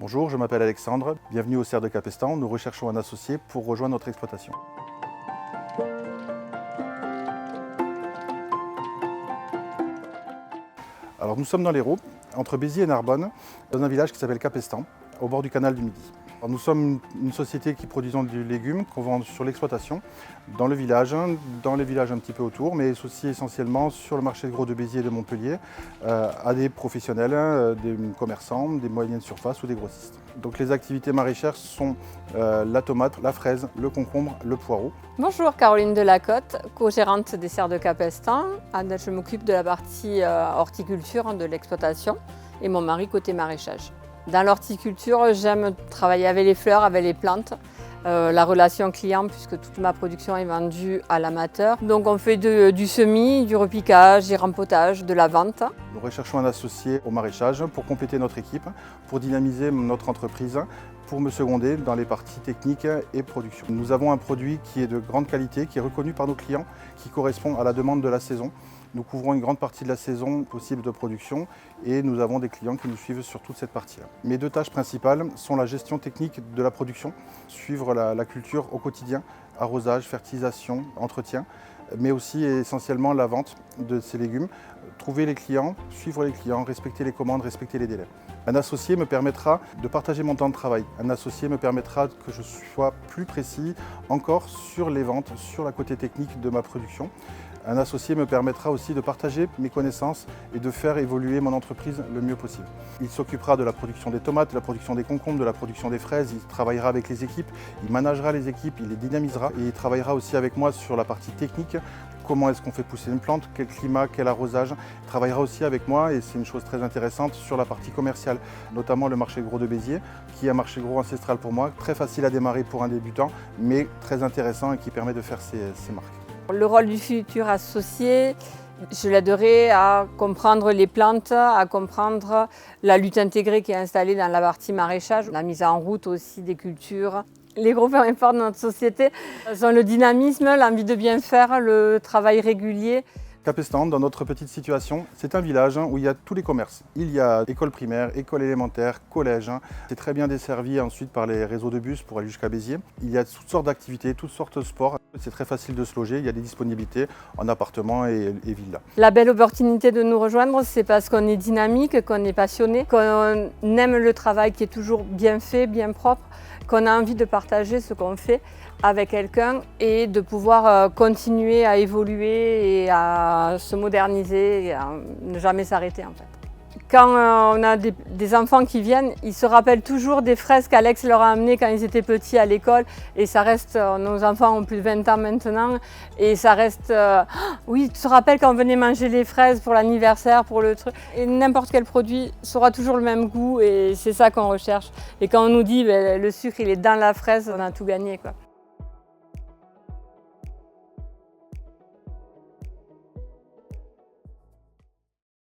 Bonjour, je m'appelle Alexandre, bienvenue au Cerf de Capestan. Nous recherchons un associé pour rejoindre notre exploitation. Alors nous sommes dans l'Hérault, entre Béziers et Narbonne, dans un village qui s'appelle Capestan, au bord du canal du Midi. Alors, nous sommes une société qui produisons du légume qu'on vend sur l'exploitation, dans le village, dans les villages un petit peu autour, mais aussi essentiellement sur le marché de gros de Béziers et de Montpellier, à des professionnels, des commerçants, des moyennes surfaces ou des grossistes. Donc les activités maraîchères sont la tomate, la fraise, le concombre, le poireau. Bonjour, Caroline Delacote, co-gérante des Serres de Capestan. Je m'occupe de la partie horticulture de l'exploitation et mon mari côté maraîchage. Dans l'horticulture, j'aime travailler avec les fleurs, avec les plantes, la relation client puisque toute ma production est vendue à l'amateur. Donc on fait du semis, du repiquage, du rempotage, de la vente. Nous recherchons un associé au maraîchage pour compléter notre équipe, pour dynamiser notre entreprise, pour me seconder dans les parties techniques et production. Nous avons un produit qui est de grande qualité, qui est reconnu par nos clients, qui correspond à la demande de la saison. Nous couvrons une grande partie de la saison possible de production et nous avons des clients qui nous suivent sur toute cette partie-là. Mes deux tâches principales sont la gestion technique de la production, suivre la culture au quotidien, arrosage, fertilisation, entretien, mais aussi essentiellement la vente de ces légumes, trouver les clients, suivre les clients, respecter les commandes, respecter les délais. Un associé me permettra de partager mon temps de travail. Un associé me permettra que je sois plus précis encore sur les ventes, sur la côté technique de ma production. Un associé me permettra aussi de partager mes connaissances et de faire évoluer mon entreprise le mieux possible. Il s'occupera de la production des tomates, de la production des concombres, de la production des fraises, il travaillera avec les équipes, il managera les équipes, il les dynamisera et il travaillera aussi avec moi sur la partie technique. Comment est-ce qu'on fait pousser une plante, quel climat, quel arrosage. Il travaillera aussi avec moi, et c'est une chose très intéressante, sur la partie commerciale, notamment le marché gros de Béziers, qui est un marché gros ancestral pour moi, très facile à démarrer pour un débutant, mais très intéressant et qui permet de faire ses marques. Le rôle du futur associé, je l'aiderai à comprendre les plantes, à comprendre la lutte intégrée qui est installée dans la partie maraîchage, la mise en route aussi des cultures. Les gros points forts de notre société sont le dynamisme, l'envie de bien faire, le travail régulier. Capestan, dans notre petite situation, c'est un village où il y a tous les commerces. Il y a école primaire, école élémentaire, collège. C'est très bien desservi ensuite par les réseaux de bus pour aller jusqu'à Béziers. Il y a toutes sortes d'activités, toutes sortes de sports. C'est très facile de se loger, il y a des disponibilités en appartement et villa. La belle opportunité de nous rejoindre, c'est parce qu'on est dynamique, qu'on est passionné, qu'on aime le travail qui est toujours bien fait, bien propre, qu'on a envie de partager ce qu'on fait avec quelqu'un et de pouvoir continuer à évoluer et à se moderniser et à ne jamais s'arrêter en fait. Quand on a des enfants qui viennent, ils se rappellent toujours des fraises qu'Alex leur a amenées quand ils étaient petits à l'école et ça reste, nos enfants ont plus de 20 ans maintenant et ça reste, oui, tu te rappelles quand on venait manger les fraises pour l'anniversaire, pour le truc, et n'importe quel produit sera toujours le même goût et c'est ça qu'on recherche. Et quand on nous dit le sucre il est dans la fraise, on a tout gagné quoi.